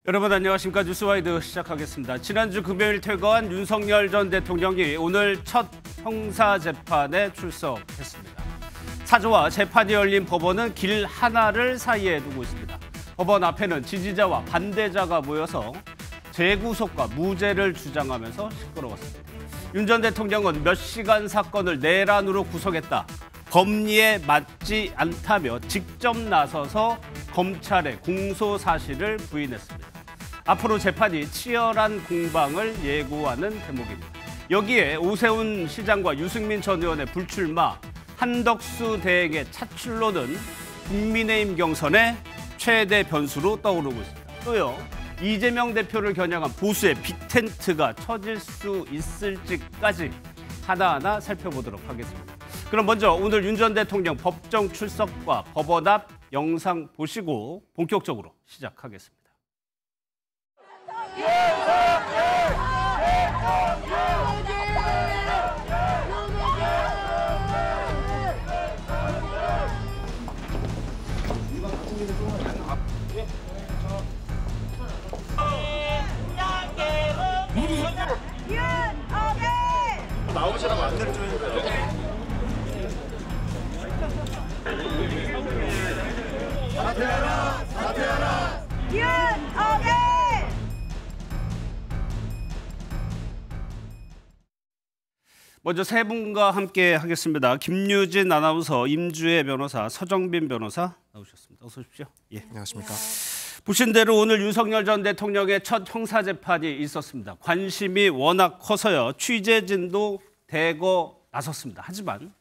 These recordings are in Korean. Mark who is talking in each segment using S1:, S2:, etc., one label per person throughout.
S1: 여러분 안녕하십니까. 뉴스와이드 시작하겠습니다. 지난주 금요일 퇴거한 윤석열 전 대통령이 오늘 첫 형사재판에 출석했습니다. 사조와 재판이 열린 법원은 길 하나를 사이에 두고 있습니다. 법원 앞에는 지지자와 반대자가 모여서 재구속과 무죄를 주장하면서 시끄러웠습니다. 윤 전 대통령은 몇 시간 사건을 내란으로 구성했다, 법리에 맞지 않다며 직접 나서서 검찰의 공소 사실을 부인했습니다. 앞으로 재판이 치열한 공방을 예고하는 대목입니다. 여기에 오세훈 시장과 유승민 전 의원의 불출마, 한덕수 대행의 차출로는 국민의힘 경선의 최대 변수로 떠오르고 있습니다. 또요, 이재명 대표를 겨냥한 보수의 빅텐트가 쳐질 수 있을지까지 하나하나 살펴보도록 하겠습니다. 그럼 먼저 오늘 윤 전 대통령 법정 출석과 법원 앞 영상 보시고 본격적으로 시작하겠습니다.
S2: 나오시라고 안내를 좀 해주세요. 사퇴하라!
S1: 윤석열! 먼저 세 분과 함께 하겠습니다. 김유진 아나운서, 임주혜 변호사, 서정빈 변호사 나오셨습니다. 어서 오십시오. 예.
S2: 안녕하십니까.
S1: 보신 대로 오늘 윤석열 전 대통령의 첫 형사재판이 있었습니다. 관심이 워낙 커서요, 취재진도 대거 나섰습니다. 하지만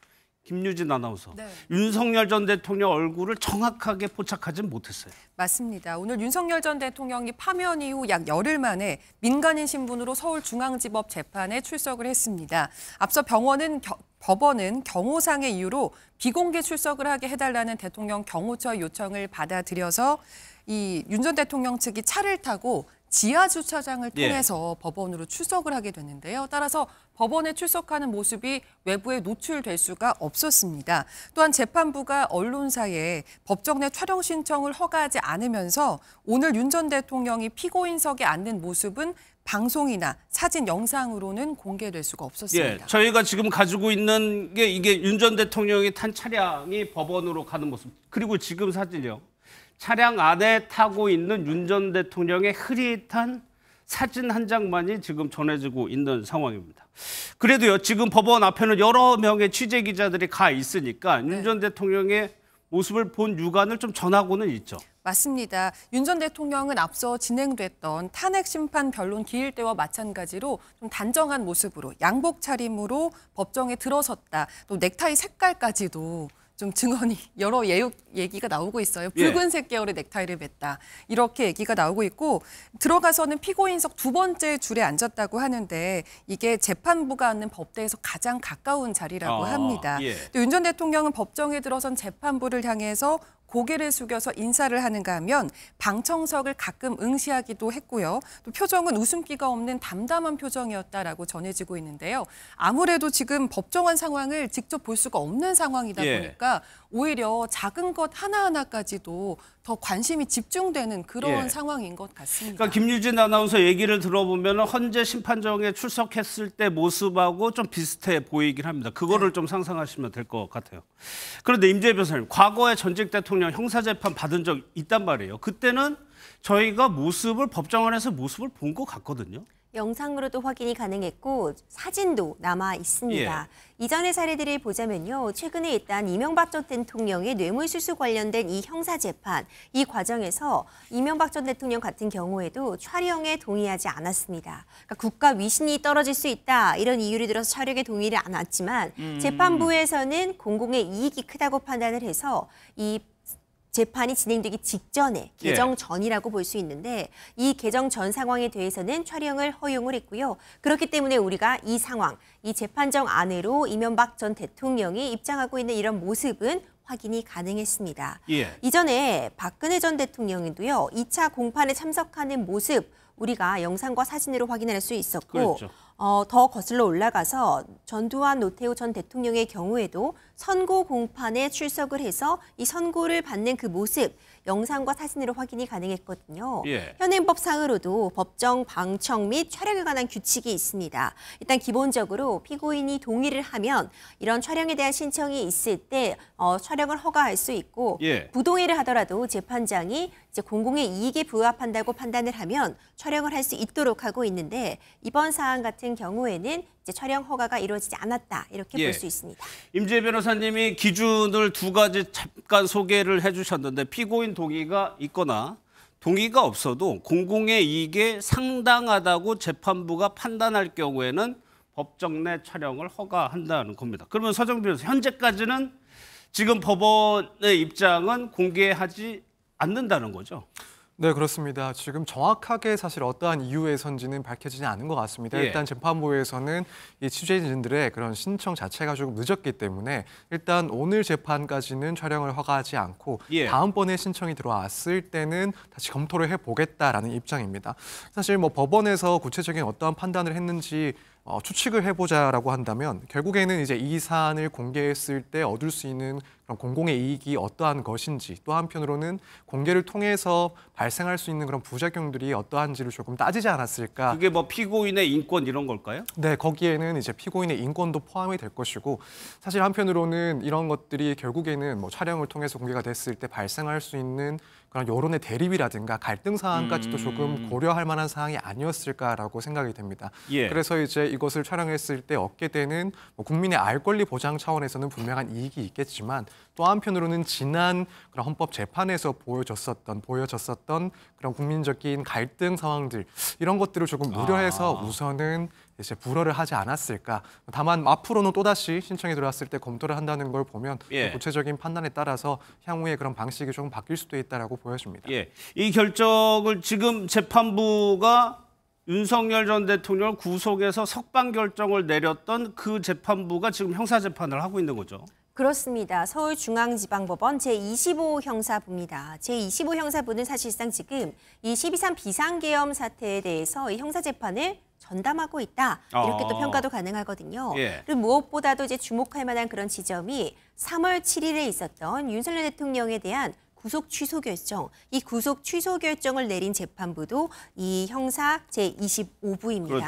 S1: 김유진 아나운서, 네. 윤석열 전 대통령 얼굴을 정확하게 포착하진 못했어요.
S3: 맞습니다. 오늘 윤석열 전 대통령이 파면 이후 약 열흘 만에 민간인 신분으로 서울중앙지법 재판에 출석을 했습니다. 앞서 법원은 경호상의 이유로 비공개 출석을 하게 해달라는 대통령 경호처 요청을 받아들여서 이 윤 전 대통령 측이 차를 타고 지하 주차장을 통해서 법원으로 출석을 하게 됐는데요. 따라서 법원에 출석하는 모습이 외부에 노출될 수가 없었습니다. 또한 재판부가 언론사에 법정 내 촬영 신청을 허가하지 않으면서 오늘 윤 전 대통령이 피고인석에 앉는 모습은 방송이나 사진, 영상으로는 공개될 수가 없었습니다.
S1: 예, 저희가 지금 가지고 있는 게 이게 윤 전 대통령이 탄 차량이 법원으로 가는 모습. 그리고 지금 사진이요. 차량 안에 타고 있는 윤 전 대통령의 흐릿한 사진 한 장만이 지금 전해지고 있는 상황입니다. 그래도요, 지금 법원 앞에는 여러 명의 취재 기자들이 가 있으니까 윤 전 대통령의 모습을 본 유감을 좀 전하고는 있죠.
S3: 맞습니다. 윤 전 대통령은 앞서 진행됐던 탄핵 심판 변론 기일 때와 마찬가지로 좀 단정한 모습으로 양복 차림으로 법정에 들어섰다. 또 넥타이 색깔까지도 좀 증언이 여러 얘기가 나오고 있어요. 붉은색 계열의 넥타이를 맸다. 이렇게 얘기가 나오고 있고, 들어가서는 피고인석 두 번째 줄에 앉았다고 하는데 이게 재판부가 앉는 법대에서 가장 가까운 자리라고 합니다. 또 윤 전 대통령은 법정에 들어선 재판부를 향해서 고개를 숙여서 인사를 하는가 하면 방청석을 가끔 응시하기도 했고요. 또 표정은 웃음기가 없는 담담한 표정이었다라고 전해지고 있는데요. 아무래도 지금 법정한 상황을 직접 볼 수가 없는 상황이다 보니까 오히려 작은 것 하나하나까지도 더 관심이 집중되는 그런 상황인 것 같습니다.
S1: 그러니까 김유진 아나운서 얘기를 들어보면 헌재 심판정에 출석했을 때 모습하고 좀 비슷해 보이긴 합니다. 그거를 좀 상상하시면 될 것 같아요. 그런데 임주혜 변호사님, 과거에 전직 대통령 형사재판 받은 적 있단 말이에요. 그때는 저희가 모습을 법정 안에서 모습을 본 것 같거든요.
S4: 영상으로도 확인이 가능했고 사진도 남아 있습니다. 이전의 사례들을 보자면요. 최근에 일단 이명박 전 대통령의 뇌물수수 관련된 이 형사재판, 이 과정에서 이명박 전 대통령 같은 경우에도 촬영에 동의하지 않았습니다. 그러니까 국가 위신이 떨어질 수 있다, 이런 이유를 들어서 촬영에 동의를 안 했지만 재판부에서는 공공의 이익이 크다고 판단을 해서 이 재판이 진행되기 직전에 개정 전이라고 볼 수 있는데 이 개정 전 상황에 대해서는 촬영을 허용을 했고요. 그렇기 때문에 우리가 이 상황, 이 재판정 안으로 이명박 전 대통령이 입장하고 있는 이런 모습은 확인이 가능했습니다. 이전에 박근혜 전 대통령도요. 2차 공판에 참석하는 모습 우리가 영상과 사진으로 확인할 수 있었고
S1: 그렇죠.
S4: 더 거슬러 올라가서 전두환 노태우 전 대통령의 경우에도 선고 공판에 출석을 해서 이 선고를 받는 그 모습 영상과 사진으로 확인이 가능했거든요.
S1: 예.
S4: 현행법상으로도 법정 방청 및 촬영에 관한 규칙이 있습니다. 일단 기본적으로 피고인이 동의를 하면 이런 촬영에 대한 신청이 있을 때 촬영을 허가할 수 있고
S1: 예.
S4: 부동의를 하더라도 재판장이 이제 공공의 이익에 부합한다고 판단을 하면 촬영을 할 수 있도록 하고 있는데 이번 사안 같은 경우에는 이제 촬영 허가가 이루어지지 않았다 이렇게
S1: 예.
S4: 볼 수 있습니다.
S1: 임지혜 변호사님이 기준을 두 가지 잠깐 소개를 해주셨는데 피고인 동의가 있거나 동의가 없어도 공공의 이익에 상당하다고 재판부가 판단할 경우에는 법정 내 촬영을 허가한다는 겁니다. 그러면 서정비 변호사 현재까지는 지금 법원의 입장은 공개하지 않는다는 거죠?
S5: 네, 그렇습니다. 지금 정확하게 사실 어떠한 이유에선지는 밝혀지지 않은 것 같습니다.
S1: 예.
S5: 일단 재판부에서는 이 취재진들의 그런 신청 자체가 조금 늦었기 때문에 일단 오늘 재판까지는 촬영을 허가하지 않고
S1: 예.
S5: 다음번에 신청이 들어왔을 때는 다시 검토를 해보겠다라는 입장입니다. 사실 뭐 법원에서 구체적인 어떠한 판단을 했는지 추측을 해보자라고 한다면 결국에는 이제 이 사안을 공개했을 때 얻을 수 있는 그런 공공의 이익이 어떠한 것인지 또 한편으로는 공개를 통해서 발생할 수 있는 그런 부작용들이 어떠한지를 조금 따지지 않았을까.
S1: 그게 뭐 피고인의 인권 이런 걸까요?
S5: 네, 거기에는 이제 피고인의 인권도 포함이 될 것이고 사실 한편으로는 이런 것들이 결국에는 뭐 촬영을 통해서 공개가 됐을 때 발생할 수 있는 그런 여론의 대립이라든가 갈등 사항까지도 조금 고려할 만한 사항이 아니었을까라고 생각이 됩니다.
S1: 예.
S5: 그래서 이제 이것을 촬영했을 때 얻게 되는 뭐 국민의 알 권리 보장 차원에서는 분명한 이익이 있겠지만 또 한편으로는 지난 그런 헌법 재판에서 보여졌었던 그런 국민적인 갈등 상황들 이런 것들을 조금 우려해서 우선은 이제 불허를 하지 않았을까. 다만 앞으로는 또다시 신청이 들어왔을 때 검토를 한다는 걸 보면
S1: 예.
S5: 구체적인 판단에 따라서 향후에 그런 방식이 조금 바뀔 수도 있다라고 보여집니다.
S1: 예, 이 결정을 지금 재판부가 윤석열 전 대통령을 구속해서 석방 결정을 내렸던 그 재판부가 지금 형사 재판을 하고 있는 거죠.
S4: 그렇습니다. 서울중앙지방법원 제25 형사부입니다. 제25 형사부는 사실상 지금 이 12.3 비상계엄 사태에 대해서 이 형사재판을 전담하고 있다. 이렇게 또 평가도 가능하거든요.
S1: 예.
S4: 그리고 무엇보다도 이제 주목할 만한 그런 지점이 3월 7일에 있었던 윤석열 대통령에 대한 구속 취소 결정, 이 구속 취소 결정을 내린 재판부도 이 형사 제25부입니다.
S1: 그렇죠.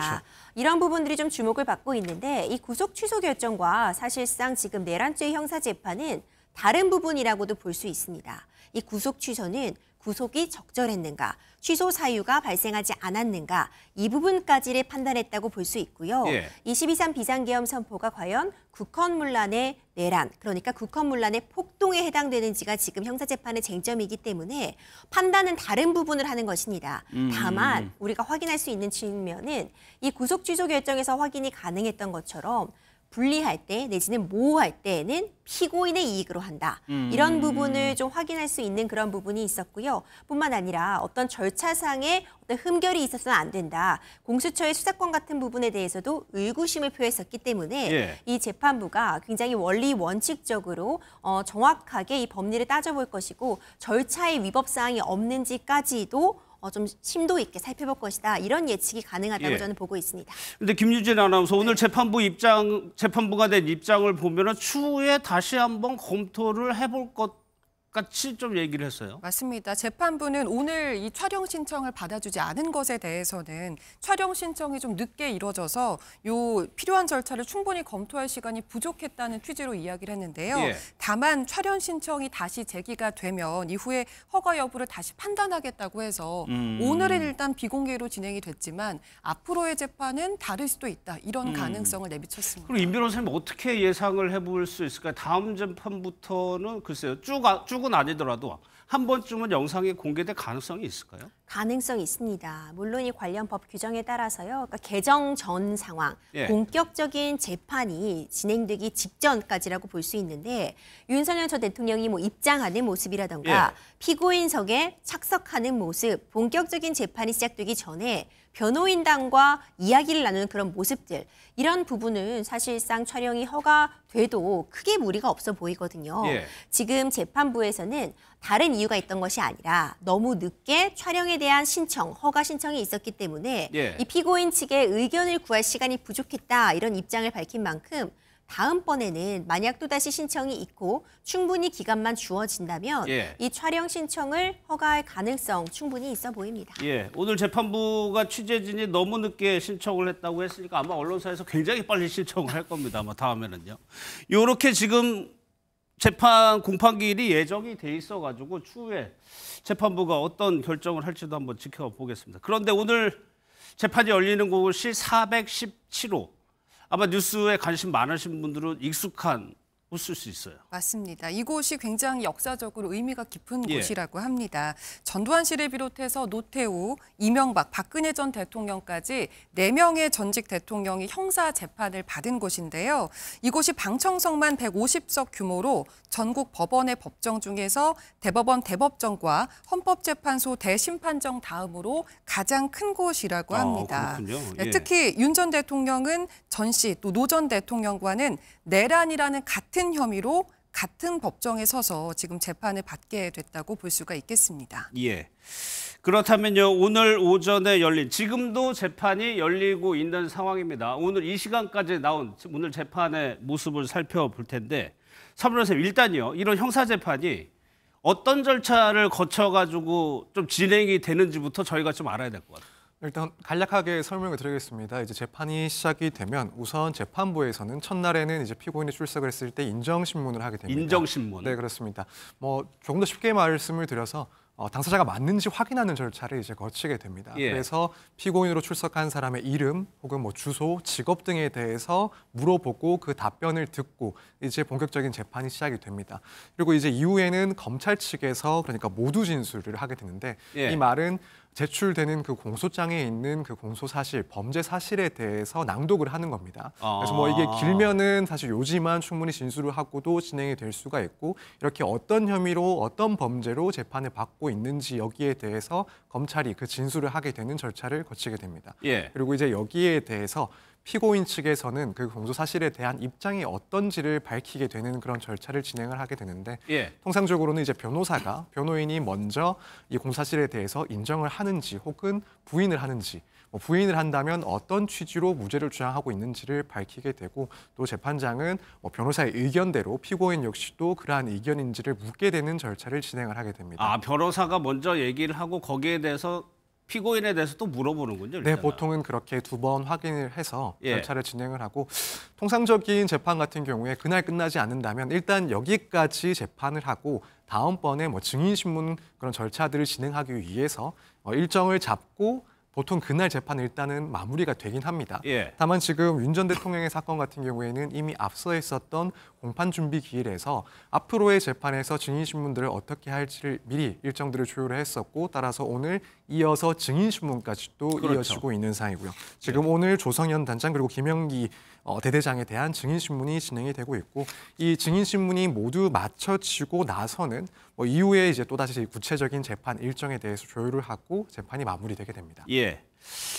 S4: 이런 부분들이 좀 주목을 받고 있는데 이 구속 취소 결정과 사실상 지금 내란죄 형사 재판은 다른 부분이라고도 볼 수 있습니다. 이 구속 취소는 구속이 적절했는가, 취소 사유가 발생하지 않았는가 이 부분까지를 판단했다고 볼 수 있고요.
S1: 예.
S4: 이 12.3 비상계엄 선포가 과연 국헌문란의 내란, 그러니까 국헌문란의 폭동에 해당되는지가 지금 형사재판의 쟁점이기 때문에 판단은 다른 부분을 하는 것입니다. 다만 우리가 확인할 수 있는 측면은 이 구속 취소 결정에서 확인이 가능했던 것처럼 분리할 때 내지는 모호할 때는 피고인의 이익으로 한다. 이런 부분을 좀 확인할 수 있는 그런 부분이 있었고요. 뿐만 아니라 어떤 절차상의 어떤 흠결이 있어서는 안 된다. 공수처의 수사권 같은 부분에 대해서도 의구심을 표했었기 때문에
S1: 예.
S4: 이 재판부가 굉장히 원리 원칙적으로 정확하게 이 법리를 따져볼 것이고 절차의 위법 사항이 없는지까지도 좀 심도 있게 살펴볼 것이다. 이런 예측이 가능하다고
S1: 예.
S4: 저는 보고 있습니다.
S1: 근데 김유진 아나운서 오늘 재판부가 낸 입장을 보면은 추후에 다시 한번 검토를 해볼 것 같이 좀 얘기를 했어요.
S3: 맞습니다. 재판부는 오늘 이 촬영 신청을 받아주지 않은 것에 대해서는 촬영 신청이 좀 늦게 이뤄져서 요 필요한 절차를 충분히 검토할 시간이 부족했다는 취지로 이야기를 했는데요.
S1: 예.
S3: 다만 촬영 신청이 다시 제기가 되면 이후에 허가 여부를 다시 판단하겠다고 해서 오늘은 일단 비공개로 진행이 됐지만 앞으로의 재판은 다를 수도 있다. 이런 가능성을 내비쳤습니다.
S1: 그리고 임 변호사님 어떻게 예상을 해볼 수 있을까요? 다음 재판부터는 글쎄요. 쭉은 아니더라도 한 번쯤은 영상이 공개될 가능성이 있을까요?
S4: 가능성이 있습니다. 물론 이 관련 법 규정에 따라서요. 그러니까 개정 전 상황,
S1: 예.
S4: 본격적인 재판이 진행되기 직전까지라고 볼 수 있는데 윤석열 전 대통령이 뭐 입장하는 모습이라던가
S1: 예.
S4: 피고인석에 착석하는 모습, 본격적인 재판이 시작되기 전에 변호인단과 이야기를 나누는 그런 모습들 이런 부분은 사실상 촬영이 허가돼도 크게 무리가 없어 보이거든요.
S1: 예.
S4: 지금 재판부에서는 다른 이유가 있던 것이 아니라 너무 늦게 촬영에 대한 신청, 허가 신청이 있었기 때문에
S1: 예.
S4: 이 피고인 측의 의견을 구할 시간이 부족했다 이런 입장을 밝힌 만큼 다음번에는 만약 또다시 신청이 있고 충분히 기간만 주어진다면
S1: 예.
S4: 이 촬영 신청을 허가할 가능성 충분히 있어 보입니다.
S1: 예, 오늘 재판부가 취재진이 너무 늦게 신청을 했다고 했으니까 아마 언론사에서 굉장히 빨리 신청을 할 겁니다. 아마 다음에는요. 이렇게 지금 재판 공판기일이 예정이 돼 있어가지고 추후에 재판부가 어떤 결정을 할지도 한번 지켜보겠습니다. 그런데 오늘 재판이 열리는 곳이 417호. 아마 뉴스에 관심 많으신 분들은 익숙한 곳일 수 있어요.
S3: 맞습니다. 이곳이 굉장히 역사적으로 의미가 깊은
S1: 예.
S3: 곳이라고 합니다. 전두환 씨를 비롯해서 노태우, 이명박, 박근혜 전 대통령까지 4명의 전직 대통령이 형사 재판을 받은 곳인데요. 이곳이 방청석만 150석 규모로 전국 법원의 법정 중에서 대법원 대법정과 헌법재판소 대심판정 다음으로 가장 큰 곳이라고 합니다.
S1: 그렇군요.
S3: 네,
S1: 예.
S3: 특히 윤 전 대통령은 전 씨 또 노 전 대통령과는 내란이라는 같은 혐의로 같은 법정에 서서 지금 재판을 받게 됐다고 볼 수가 있겠습니다.
S1: 예. 그렇다면요, 오늘 오전에 열린, 지금도 재판이 열리고 있는 상황입니다. 오늘 이 시간까지 나온 오늘 재판의 모습을 살펴볼 텐데, 서문호 선생님, 일단요, 이런 형사재판이 어떤 절차를 거쳐가지고 좀 진행이 되는지부터 저희가 좀 알아야 될 것 같아요.
S5: 일단 간략하게 설명을 드리겠습니다. 이제 재판이 시작이 되면 우선 재판부에서는 첫날에는 이제 피고인이 출석을 했을 때 인정신문을 하게 됩니다.
S1: 인정신문.
S5: 네, 그렇습니다. 뭐 조금 더 쉽게 말씀을 드려서 당사자가 맞는지 확인하는 절차를 이제 거치게 됩니다.
S1: 예.
S5: 그래서 피고인으로 출석한 사람의 이름 혹은 뭐 주소, 직업 등에 대해서 물어보고 그 답변을 듣고 이제 본격적인 재판이 시작이 됩니다. 그리고 이제 이후에는 검찰 측에서 그러니까 모두 진술을 하게 되는데
S1: 예.
S5: 이 말은 제출되는 그 공소장에 있는 그 공소 사실, 범죄 사실에 대해서 낭독을 하는 겁니다. 그래서 뭐 이게 길면은 사실 요지만 충분히 진술을 하고도 진행이 될 수가 있고 이렇게 어떤 혐의로 어떤 범죄로 재판을 받고 있는지 여기에 대해서 검찰이 그 진술을 하게 되는 절차를 거치게 됩니다.
S1: 예.
S5: 그리고 이제 여기에 대해서 피고인 측에서는 그 공소 사실에 대한 입장이 어떤지를 밝히게 되는 그런 절차를 진행을 하게 되는데
S1: 예.
S5: 통상적으로는 이제 변호인이 먼저 이 공소 사실에 대해서 인정을 하는지 혹은 부인을 하는지 부인을 한다면 어떤 취지로 무죄를 주장하고 있는지를 밝히게 되고 또 재판장은 변호사의 의견대로 피고인 역시도 그러한 의견인지를 묻게 되는 절차를 진행을 하게 됩니다.
S1: 아, 변호사가 먼저 얘기를 하고 거기에 대해서 피고인에 대해서 또 물어보는군요.
S5: 네,
S1: 일단은.
S5: 보통은 그렇게 2번 확인을 해서
S1: 예.
S5: 절차를 진행을 하고 통상적인 재판 같은 경우에 그날 끝나지 않는다면 일단 여기까지 재판을 하고 다음번에 뭐 증인신문 그런 절차들을 진행하기 위해서 일정을 잡고 보통 그날 재판은 일단은 마무리가 되긴 합니다.
S1: 예.
S5: 다만 지금 윤 전 대통령의 사건 같은 경우에는 이미 앞서 있었던 공판 준비 기일에서 앞으로의 재판에서 증인신문들을 어떻게 할지를 미리 일정들을 조율을 했었고 따라서 오늘 이어서 증인신문까지 또
S1: 그렇죠.
S5: 이어지고 있는 상황이고요. 지금 오늘 조성현 단장 그리고 김영기 대대장에 대한 증인신문이 진행이 되고 있고 이 증인신문이 모두 마쳐지고 나서는 이후에 이제 또다시 구체적인 재판 일정에 대해서 조율을 하고 재판이 마무리되게 됩니다.
S1: 예.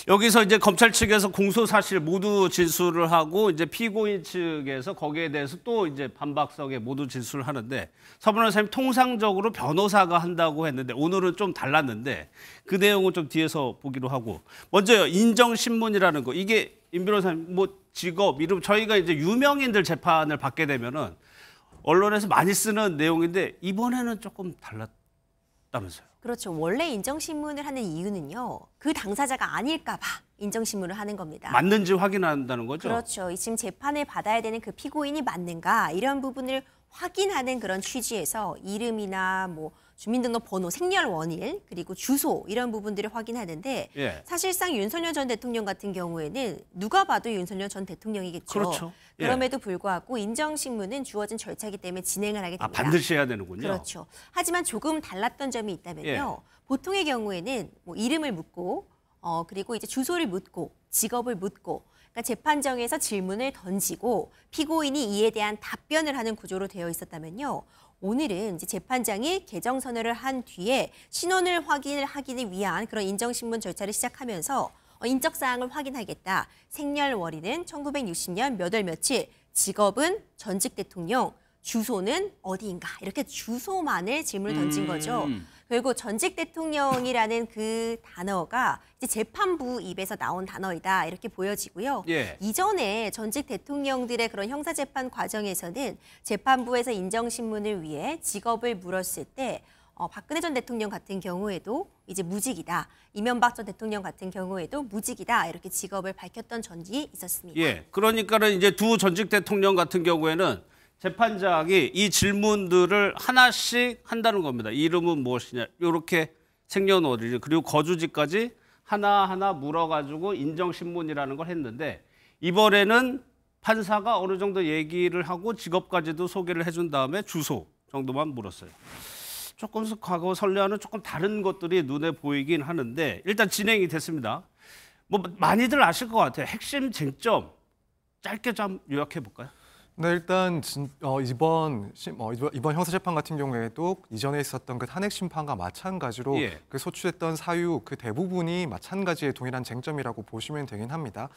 S1: 여기서 이제 검찰 측에서 공소 사실 모두 진술을 하고 이제 피고인 측에서 거기에 대해서 또 이제 반박석에 모두 진술을 하는데 서문호 선생님 통상적으로 변호사가 한다고 했는데 오늘은 좀 달랐는데 그 내용은 좀 뒤에서 보기로 하고 먼저요 인정신문이라는 거 이게 임 변호사님 뭐 직업 이름 저희가 이제 유명인들 재판을 받게 되면은 언론에서 많이 쓰는 내용인데 이번에는 조금 달랐다면서요.
S4: 그렇죠. 원래 인정신문을 하는 이유는요. 그 당사자가 아닐까 봐 인정신문을 하는 겁니다.
S1: 맞는지 확인한다는 거죠?
S4: 그렇죠. 지금 재판을 받아야 되는 그 피고인이 맞는가 이런 부분을 확인하는 그런 취지에서 이름이나 뭐 주민등록번호, 생년월일 그리고 주소 이런 부분들을 확인하는데
S1: 예.
S4: 사실상 윤석열 전 대통령 같은 경우에는 누가 봐도 윤석열 전 대통령이겠죠.
S1: 그렇죠. 예.
S4: 그럼에도 불구하고 인정신문은 주어진 절차이기 때문에 진행을 하게 됩니다.
S1: 아, 반드시 해야 되는군요.
S4: 그렇죠. 하지만 조금 달랐던 점이 있다면요.
S1: 예.
S4: 보통의 경우에는 뭐 이름을 묻고 그리고 이제 주소를 묻고 직업을 묻고 그러니까 재판정에서 질문을 던지고 피고인이 이에 대한 답변을 하는 구조로 되어 있었다면요. 오늘은 이제 재판장이 개정 선언을 한 뒤에 신원을 확인을 하기 위한 그런 인정신문 절차를 시작하면서 인적 사항을 확인하겠다. 생년월일은 1960년 몇 월 며칠, 직업은 전직 대통령, 주소는 어디인가 이렇게 주소만을 질문을 던진 거죠. 결국 전직 대통령이라는 그 단어가 이제 재판부 입에서 나온 단어이다 이렇게 보여지고요.
S1: 예.
S4: 이전에 전직 대통령들의 그런 형사재판 과정에서는 재판부에서 인정신문을 위해 직업을 물었을 때 박근혜 전 대통령 같은 경우에도 이제 무직이다. 이명박 전 대통령 같은 경우에도 무직이다. 이렇게 직업을 밝혔던 전이 있었습니다.
S1: 예. 그러니까는 이제 두 전직 대통령 같은 경우에는 재판장이 이 질문들을 하나씩 한다는 겁니다. 이름은 무엇이냐. 이렇게 생년월일 그리고 거주지까지 하나하나 물어가지고 인정신문이라는 걸 했는데 이번에는 판사가 어느 정도 얘기를 하고 직업까지도 소개를 해준 다음에 주소 정도만 물었어요. 조금 과거 선례와는 조금 다른 것들이 눈에 보이긴 하는데 일단 진행이 됐습니다. 뭐 많이들 아실 것 같아요. 핵심 쟁점 짧게 좀 요약해 볼까요?
S5: 네, 일단 이번 형사재판 같은 경우에도 이전에 있었던 그 탄핵 심판과 마찬가지로
S1: 예.
S5: 그 소추됐던 사유 그 대부분이 마찬가지의 동일한 쟁점이라고 보시면 되긴 합니다.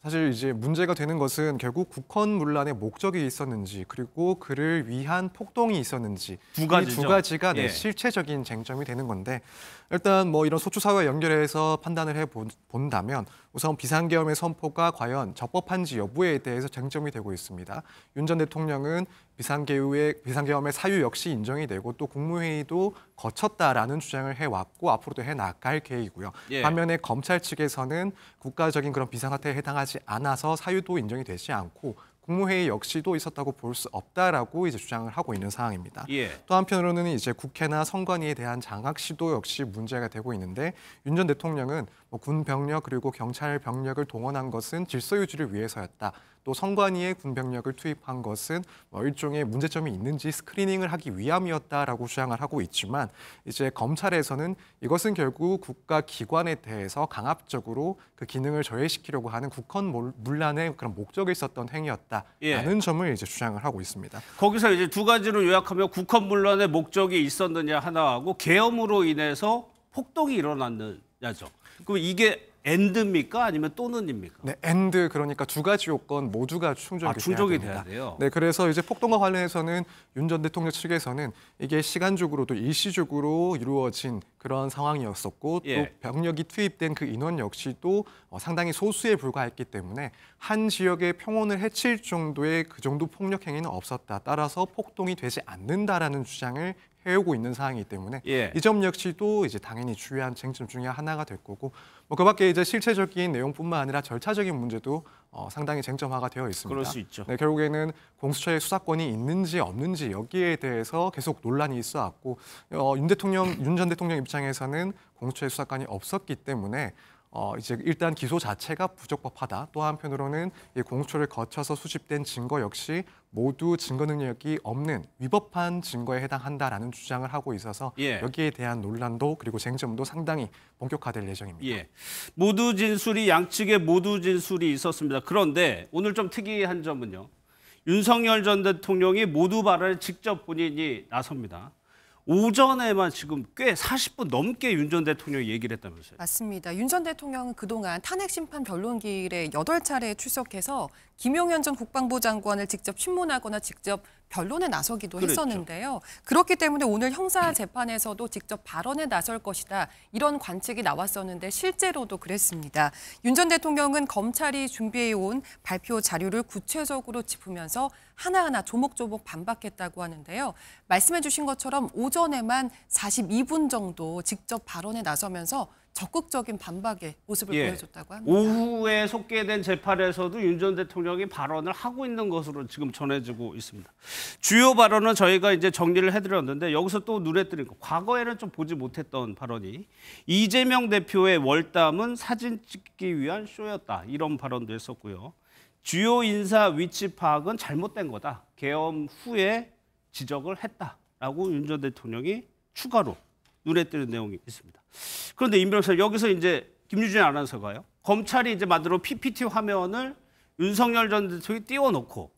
S5: 사실 이제 문제가 되는 것은 결국 국헌 문란의 목적이 있었는지 그리고 그를 위한 폭동이 있었는지
S1: 두 가지죠.
S5: 이 두 가지가
S1: 예.
S5: 실체적인 쟁점이 되는 건데 일단 뭐 이런 소추 사유와 연결해서 판단을 해 본다면 우선 비상계엄의 선포가 과연 적법한지 여부에 대해서 쟁점이 되고 있습니다. 윤 전 대통령은 비상계엄의 사유 역시 인정이 되고 또 국무회의도 거쳤다라는 주장을 해왔고 앞으로도 해나갈 계획이고요.
S1: 예.
S5: 반면에 검찰 측에서는 국가적인 그런 비상사태에 해당하지 않아서 사유도 인정이 되지 않고 국무회의 역시도 있었다고 볼 수 없다라고 이제 주장을 하고 있는 상황입니다.
S1: 예.
S5: 또 한편으로는 이제 국회나 선관위에 대한 장악 시도 역시 문제가 되고 있는데 윤 전 대통령은 군 병력 그리고 경찰 병력을 동원한 것은 질서 유지를 위해서였다. 또 선관위에 군 병력을 투입한 것은 일종의 문제점이 있는지 스크리닝을 하기 위함이었다라고 주장을 하고 있지만 이제 검찰에서는 이것은 결국 국가 기관에 대해서 강압적으로 그 기능을 저해시키려고 하는 국헌 문란의 그런 목적이 있었던 행위였다라는
S1: 예.
S5: 점을 이제 주장을 하고 있습니다.
S1: 거기서 이제 두 가지로 요약하면 국헌 문란의 목적이 있었느냐 하나하고 계엄으로 인해서 폭동이 일어났느냐죠. 그럼 이게 엔드입니까? 아니면 또는입니까?
S5: 네, 엔드 그러니까 두 가지 요건 모두가 충족이
S1: 돼야 돼요.
S5: 네, 그래서 이제 폭동과 관련해서는 윤 전 대통령 측에서는 이게 시간적으로도 일시적으로 이루어진 그런 상황이었었고
S1: 예.
S5: 또 병력이 투입된 그 인원 역시도 상당히 소수에 불과했기 때문에 한 지역의 평온을 해칠 정도의 그 정도 폭력 행위는 없었다. 따라서 폭동이 되지 않는다라는 주장을 해오고 있는 상황이기 때문에
S1: 예.
S5: 이 점 역시도 이제 당연히 주요한 쟁점 중에 하나가 될 거고 그밖에 이제 실체적인 내용뿐만 아니라 절차적인 문제도 상당히 쟁점화가 되어 있습니다.
S1: 그럴 수 있죠.
S5: 네, 결국에는 공수처의 수사권이 있는지 없는지 여기에 대해서 계속 논란이 있어왔고 윤 전 대통령 입장에서는 공수처의 수사권이 없었기 때문에 이제 일단 기소 자체가 부적법하다. 또 한편으로는 이 공수처를 거쳐서 수집된 증거 역시 모두 증거 능력이 없는 위법한 증거에 해당한다라는 주장을 하고 있어서
S1: 예.
S5: 여기에 대한 논란도 그리고 쟁점도 상당히 본격화될 예정입니다.
S1: 예. 모두 진술이 양측의 모두 진술이 있었습니다. 그런데 오늘 좀 특이한 점은요. 윤석열 전 대통령이 모두 발언에 직접 본인이 나섭니다. 오전에만 지금 꽤 40분 넘게 윤 전 대통령이 얘기를 했다면서요.
S3: 맞습니다. 윤 전 대통령은 그동안 탄핵심판 변론기일에 8차례 출석해서 김용현 전 국방부 장관을 직접 신문하거나 직접 변론에 나서기도
S1: 그랬죠.
S3: 했었는데요. 그렇기 때문에 오늘 형사재판에서도 직접 발언에 나설 것이다. 이런 관측이 나왔었는데 실제로도 그랬습니다. 윤 전 대통령은 검찰이 준비해온 발표 자료를 구체적으로 짚으면서 하나하나 조목조목 반박했다고 하는데요. 말씀해 주신 것처럼 오전에만 42분 정도 직접 발언에 나서면서 적극적인 반박의 모습을 보여줬다고 합니다.
S1: 오후에 속개된 재판에서도 윤 전 대통령이 발언을 하고 있는 것으로 지금 전해지고 있습니다. 주요 발언은 저희가 이제 정리를 해드렸는데 여기서 또 눈에 띄는 거, 과거에는 좀 보지 못했던 발언이 이재명 대표의 월담은 사진 찍기 위한 쇼였다. 이런 발언도 했었고요. 주요 인사 위치 파악은 잘못된 거다. 계엄 후에 지적을 했다라고 윤 전 대통령이 추가로 눈에 띄는 내용이 있습니다. 그런데 임 변호사 여기서 이제 김유진 아나운서가요. 검찰이 이제 만들어 PPT 화면을 윤석열 전 대통령이 띄워놓고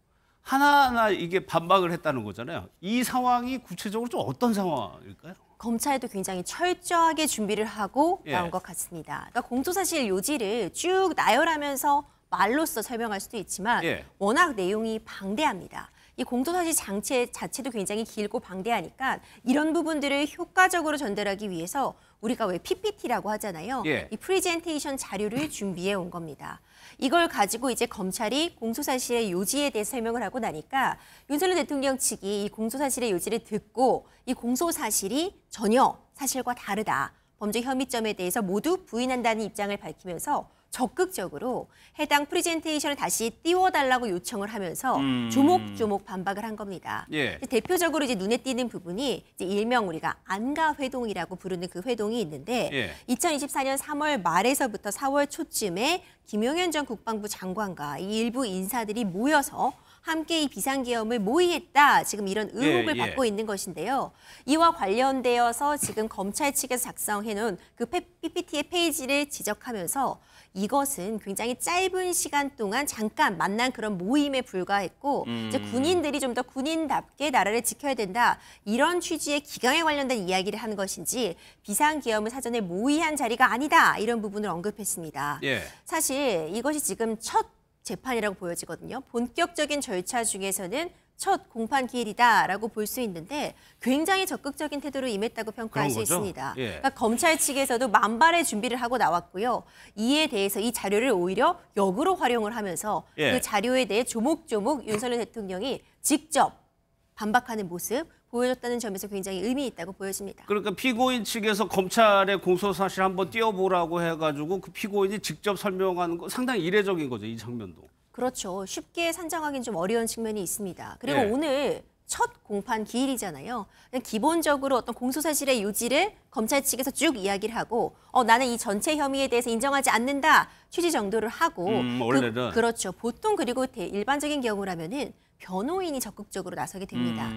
S1: 하나하나 이게 반박을 했다는 거잖아요. 이 상황이 구체적으로 좀 어떤 상황일까요?
S4: 검찰도 굉장히 철저하게 준비를 하고
S1: 예.
S4: 나온 것 같습니다. 그러니까 공소사실 요지를 쭉 나열하면서 말로써 설명할 수도 있지만
S1: 예.
S4: 워낙 내용이 방대합니다. 이 공소사실 장치 자체도 굉장히 길고 방대하니까 이런 부분들을 효과적으로 전달하기 위해서 우리가 왜 PPT라고 하잖아요.
S1: 예.
S4: 이 프레젠테이션 자료를 준비해 온 겁니다. 이걸 가지고 이제 검찰이 공소사실의 요지에 대해 설명을 하고 나니까 윤석열 대통령 측이 이 공소사실의 요지를 듣고 이 공소사실이 전혀 사실과 다르다. 범죄 혐의점에 대해서 모두 부인한다는 입장을 밝히면서 적극적으로 해당 프레젠테이션을 다시 띄워달라고 요청을 하면서 조목조목 반박을 한 겁니다.
S1: 예.
S4: 대표적으로 이제 눈에 띄는 부분이 이제 일명 우리가 안가회동이라고 부르는 그 회동이 있는데
S1: 예.
S4: 2024년 3월 말에서부터 4월 초쯤에 김용현 전 국방부 장관과 이 일부 인사들이 모여서 함께 이 비상계엄을 모의했다. 지금 이런 의혹을
S1: 예.
S4: 받고 있는 것인데요. 이와 관련되어서 지금 검찰 측에서 작성해놓은 그 PPT의 페이지를 지적하면서 이것은 굉장히 짧은 시간 동안 잠깐 만난 그런 모임에 불과했고 이제 군인들이 좀 더 군인답게 나라를 지켜야 된다. 이런 취지의 기강에 관련된 이야기를 하는 것인지 비상계엄을 사전에 모의한 자리가 아니다. 이런 부분을 언급했습니다.
S1: 예.
S4: 사실 이것이 지금 첫 재판이라고 보여지거든요. 본격적인 절차 중에서는 첫 공판 기일이다라고 볼 수 있는데 굉장히 적극적인 태도로 임했다고 평가할 수
S1: 그런 거죠?
S4: 있습니다.
S1: 예.
S4: 그러니까 검찰 측에서도 만발의 준비를 하고 나왔고요. 이에 대해서 이 자료를 오히려 역으로 활용을 하면서
S1: 예.
S4: 그 자료에 대해 조목조목 윤석열 대통령이 직접 반박하는 모습 보여줬다는 점에서 굉장히 의미 있다고 보여집니다.
S1: 그러니까 피고인 측에서 검찰의 공소사실 한번 띄워보라고 해가지고 그 피고인이 직접 설명하는 거 상당히 이례적인 거죠, 이 장면도.
S4: 그렇죠. 쉽게 산정하기는 좀 어려운 측면이 있습니다. 그리고
S1: 예.
S4: 오늘 첫 공판 기일이잖아요. 기본적으로 어떤 공소사실의 요지를 검찰 측에서 쭉 이야기를 하고 나는 이 전체 혐의에 대해서 인정하지 않는다 취지 정도를 하고
S1: 원래는.
S4: 그렇죠. 보통 그리고 일반적인 경우라면은 변호인이 적극적으로 나서게 됩니다.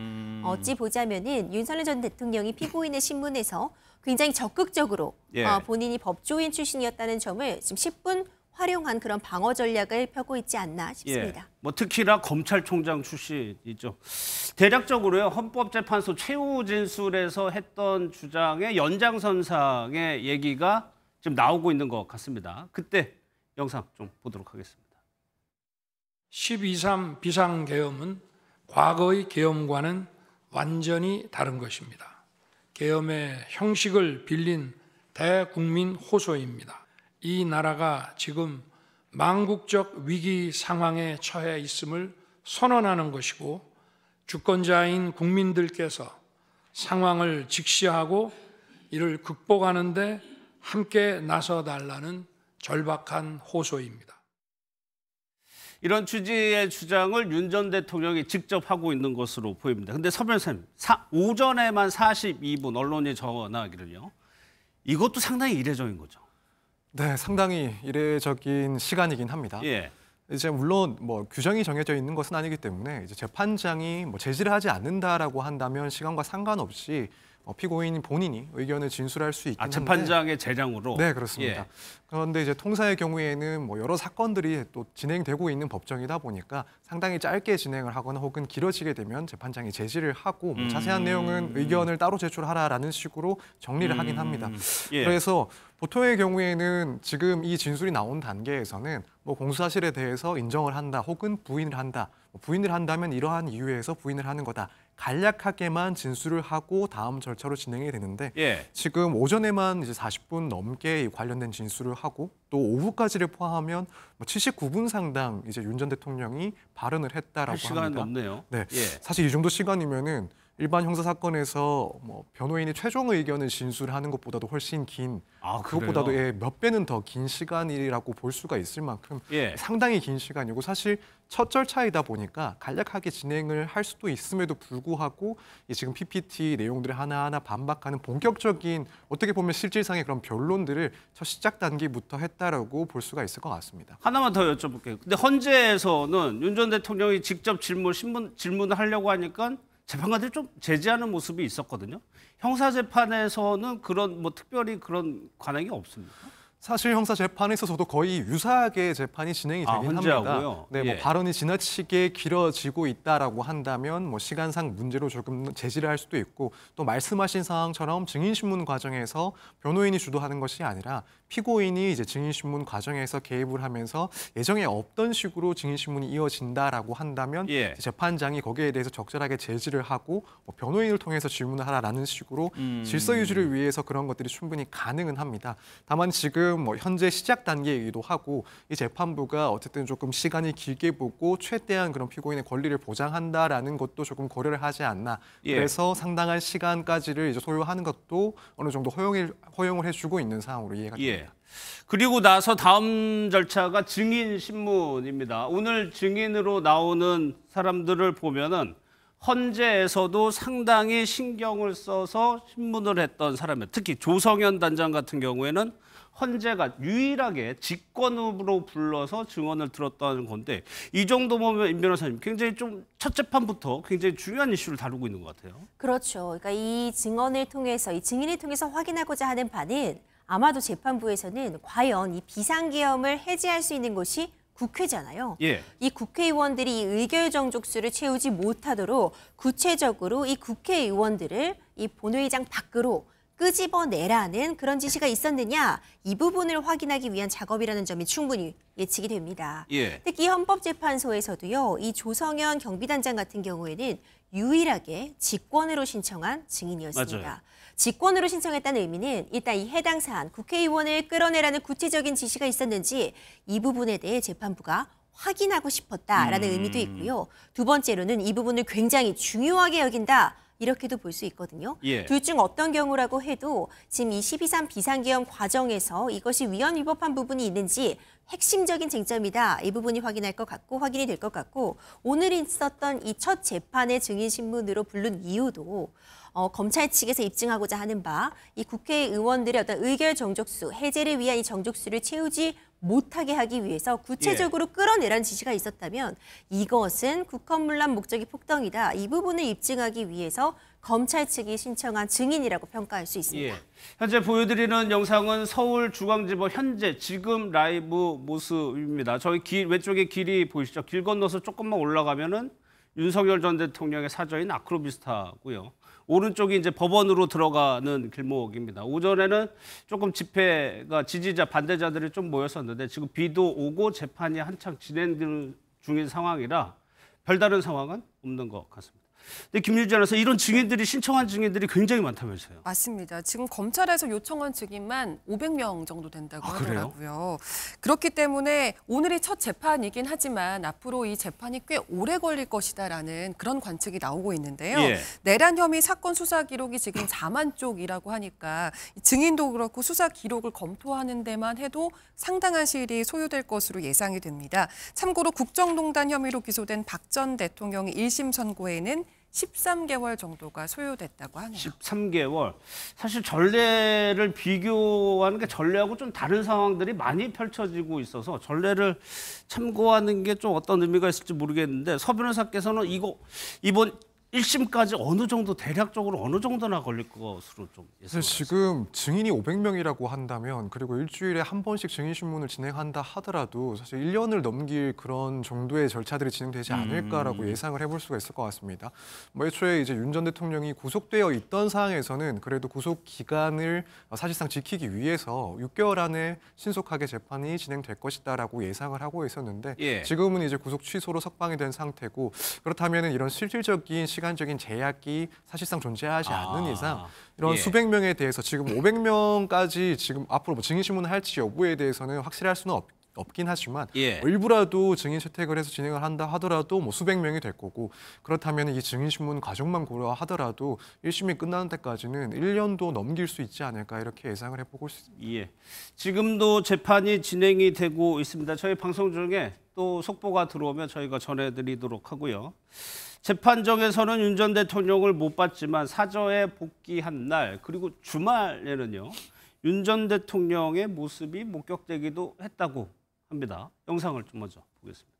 S4: 어찌 보자면은 윤석열 전 대통령이 피고인의 신문에서 굉장히 적극적으로
S1: 예.
S4: 본인이 법조인 출신이었다는 점을 지금 10분 활용한 그런 방어 전략을 펴고 있지 않나 싶습니다.
S1: 예. 뭐 특히나 검찰총장 출신이죠. 대략적으로요. 헌법재판소 최후 진술에서 했던 주장의 연장선상의 얘기가 지금 나오고 있는 것 같습니다. 그때 영상 좀 보도록 하겠습니다.
S6: 12.3 비상계엄은 과거의 계엄과는 완전히 다른 것입니다. 계엄의 형식을 빌린 대국민 호소입니다. 이 나라가 지금 망국적 위기 상황에 처해 있음을 선언하는 것이고 주권자인 국민들께서 상황을 직시하고 이를 극복하는 데 함께 나서달라는 절박한 호소입니다.
S1: 이런 취지의 주장을 윤 전 대통령이 직접 하고 있는 것으로 보입니다. 그런데 서 변호사님, 오전에만 42분 언론이 전하기를요. 이것도 상당히 이례적인 거죠.
S5: 네, 상당히 이례적인 시간이긴 합니다.
S1: 예.
S5: 이제 물론 뭐 규정이 정해져 있는 것은 아니기 때문에 이제 재판장이 뭐 제지를 하지 않는다라고 한다면 시간과 상관없이 피고인 본인이 의견을 진술할 수 있긴 한데
S1: 재판장의 재량으로.
S5: 네, 그렇습니다.
S1: 예.
S5: 그런데 이제 통사의 경우에는 뭐 여러 사건들이 또 진행되고 있는 법정이다 보니까 상당히 짧게 진행을 하거나 혹은 길어지게 되면 재판장이 제지를 하고 뭐 자세한 내용은 의견을 따로 제출하라라는 식으로 정리를 하긴 합니다.
S1: 예.
S5: 그래서 보통의 경우에는 지금 이 진술이 나온 단계에서는 뭐 공소사실에 대해서 인정을 한다 혹은 부인을 한다. 부인을 한다면 이러한 이유에서 부인을 하는 거다. 간략하게만 진술을 하고 다음 절차로 진행이 되는데
S1: 예.
S5: 지금 오전에만 이제 40분 넘게 관련된 진술을 하고 또 오후까지를 포함하면 79분 상당 이제 윤 전 대통령이 발언을 했다라고
S1: 할 시간이
S5: 합니다.
S1: 없네요.
S5: 네,
S1: 예.
S5: 사실 이 정도 시간이면은 일반 형사 사건에서 뭐 변호인이 최종 의견을 진술하는 것보다도 훨씬 긴,
S1: 아,
S5: 그것보다도
S1: 그래요?
S5: 예, 몇 배는 더 긴 시간이라고 볼 수가 있을 만큼
S1: 예.
S5: 상당히 긴 시간이고 사실 첫 절차이다 보니까 간략하게 진행을 할 수도 있음에도 불구하고 이 지금 PPT 내용들을 하나하나 반박하는 본격적인 어떻게 보면 실질상의 그런 변론들을 첫 시작 단계부터 했다라고 볼 수가 있을 것 같습니다.
S1: 하나만 더 여쭤볼게요. 근데 헌재에서는 윤 전 대통령이 직접 질문을 하려고 하니까 재판관들이 좀 제지하는 모습이 있었거든요. 형사재판에서는 그런 뭐 특별히 그런 관행이 없습니까?
S5: 사실 형사 재판에 있어서도 거의 유사하게 재판이 진행이 되긴
S1: 헌재하고요.
S5: 합니다. 네,
S1: 예.
S5: 뭐 발언이 지나치게 길어지고 있다라고 한다면 뭐 시간상 문제로 조금 제지를 할 수도 있고 또 말씀하신 상황처럼 증인신문 과정에서 변호인이 주도하는 것이 아니라 피고인이 이제 증인신문 과정에서 개입을 하면서 예정에 없던 식으로 증인신문이 이어진다라고 한다면
S1: 예.
S5: 재판장이 거기에 대해서 적절하게 제지를 하고 뭐 변호인을 통해서 질문을 하라라는 식으로 질서 유지를 위해서 그런 것들이 충분히 가능은 합니다. 다만 지금 뭐 현재 시작 단계이기도 하고 이 재판부가 어쨌든 조금 시간이 길게 보고 최대한 그런 피고인의 권리를 보장한다라는 것도 조금 고려를 하지 않나.
S1: 예.
S5: 그래서 상당한 시간까지를 이제 소요하는 것도 어느 정도 허용을 해주고 있는 상황으로 이해가 됩니다.
S1: 예. 그리고 나서 다음 절차가 증인 신문입니다. 오늘 증인으로 나오는 사람들을 보면은 헌재에서도 상당히 신경을 써서 신문을 했던 사람이에요. 특히 조성현 단장 같은 경우에는 헌재가 유일하게 직권으로 불러서 증언을 들었다는 건데 이 정도 보면 임 변호사님 굉장히 좀 첫 재판부터 굉장히 중요한 이슈를 다루고 있는 것 같아요.
S4: 그렇죠. 그러니까 이 증언을 통해서 이 증인을 통해서 확인하고자 하는 바는 아마도 재판부에서는 과연 이 비상계엄을 해제할 수 있는 곳이 국회잖아요.
S1: 예.
S4: 이 국회의원들이 이 의결 정족수를 채우지 못하도록 구체적으로 이 국회의원들을 이 본회의장 밖으로 끄집어내라는 그런 지시가 있었느냐, 이 부분을 확인하기 위한 작업이라는 점이 충분히 예측이 됩니다.
S1: 예.
S4: 특히 헌법재판소에서도요, 이 조성현 경비단장 같은 경우에는 유일하게 직권으로 신청한 증인이었습니다.
S1: 맞아요.
S4: 직권으로 신청했다는 의미는 일단 이 해당 사안, 국회의원을 끌어내라는 구체적인 지시가 있었는지 이 부분에 대해 재판부가 확인하고 싶었다라는 의미도 있고요. 두 번째로는 이 부분을 굉장히 중요하게 여긴다. 이렇게도 볼 수 있거든요.
S1: 예.
S4: 둘 중 어떤 경우라고 해도 지금 이 12.3 비상계엄 과정에서 이것이 위헌 위법한 부분이 있는지 핵심적인 쟁점이다. 이 부분이 확인될 것 같고 확인이 될 것 같고 오늘 있었던 이 첫 재판의 증인신문으로 부른 이유도 검찰 측에서 입증하고자 하는 바 이 국회의원들의 어떤 의결 정족수, 해제를 위한 이 정족수를 채우지 못하게 하기 위해서 구체적으로 끌어내라는 지시가 있었다면 이것은 국헌문란 목적이 폭동이다. 이 부분을 입증하기 위해서 검찰 측이 신청한 증인이라고 평가할 수 있습니다.
S1: 예. 현재 보여드리는 영상은 서울중앙지법 현재 지금 라이브 모습입니다. 저희 왼쪽에 길이 보이시죠? 길 건너서 조금만 올라가면은 윤석열 전 대통령의 사저인 아크로비스타고요. 오른쪽이 이제 법원으로 들어가는 길목입니다. 오전에는 조금 집회가 지지자, 반대자들이 좀 모였었는데 지금 비도 오고 재판이 한창 진행 중인 상황이라 별다른 상황은 없는 것 같습니다. 근데 김유지 아나운서 이런 증인들이 신청한 증인들이 굉장히 많다면서요?
S3: 맞습니다. 지금 검찰에서 요청한 증인만 500명 정도 된다고
S1: 그래요?
S3: 하더라고요. 그렇기 때문에 오늘이 첫 재판이긴 하지만 앞으로 이 재판이 꽤 오래 걸릴 것이다라는 그런 관측이 나오고 있는데요.
S1: 예.
S3: 내란 혐의 사건 수사 기록이 지금 4만 쪽이라고 하니까 증인도 그렇고 수사 기록을 검토하는 데만 해도 상당한 시일이 소요될 것으로 예상이 됩니다. 참고로 국정농단 혐의로 기소된 박 전 대통령의 1심 선고에는 13개월 정도가 소요됐다고 하네요.
S1: 13개월. 사실 전례를 비교하는 게 전례하고 좀 다른 상황들이 많이 펼쳐지고 있어서 전례를 참고하는 게 좀 어떤 의미가 있을지 모르겠는데 서 변호사께서는 이번 1심까지 어느 정도 대략적으로 어느 정도나 걸릴 것으로 좀 예상을
S5: 지금 증인이 500명이라고 한다면 그리고 일주일에 한 번씩 증인신문을 진행한다 하더라도 사실 1년을 넘길 그런 정도의 절차들이 진행되지 않을까라고 예상을 해볼 수가 있을 것 같습니다. 뭐 애초에 이제 윤 전 대통령이 구속되어 있던 상황에서는 그래도 구속 기간을 사실상 지키기 위해서 6개월 안에 신속하게 재판이 진행될 것이다라고 예상을 하고 있었는데
S1: 예.
S5: 지금은 이제 구속 취소로 석방이 된 상태고 그렇다면은 이런 실질적인 시간적인 제약이 사실상 존재하지 않는 이상 이런
S1: 예.
S5: 수백 명에 대해서 지금 500명까지 지금 앞으로 뭐 증인신문을 할지 여부에 대해서는 확실할 수는 없긴 하지만
S1: 예.
S5: 뭐 일부라도 증인 채택을 해서 진행을 한다 하더라도 뭐 수백 명이 될 거고 그렇다면 이 증인신문 과정만 고려하더라도 1심이 끝나는 때까지는 1년도 넘길 수 있지 않을까 이렇게 예상을 해보고 있습니다.
S1: 예. 지금도 재판이 진행이 되고 있습니다. 저희 방송 중에 또 속보가 들어오면 저희가 전해드리도록 하고요. 재판정에서는 윤 전 대통령을 못 봤지만 사저에 복귀한 날 그리고 주말에는요. 윤 전 대통령의 모습이 목격되기도 했다고 합니다. 영상을 좀 먼저 보겠습니다.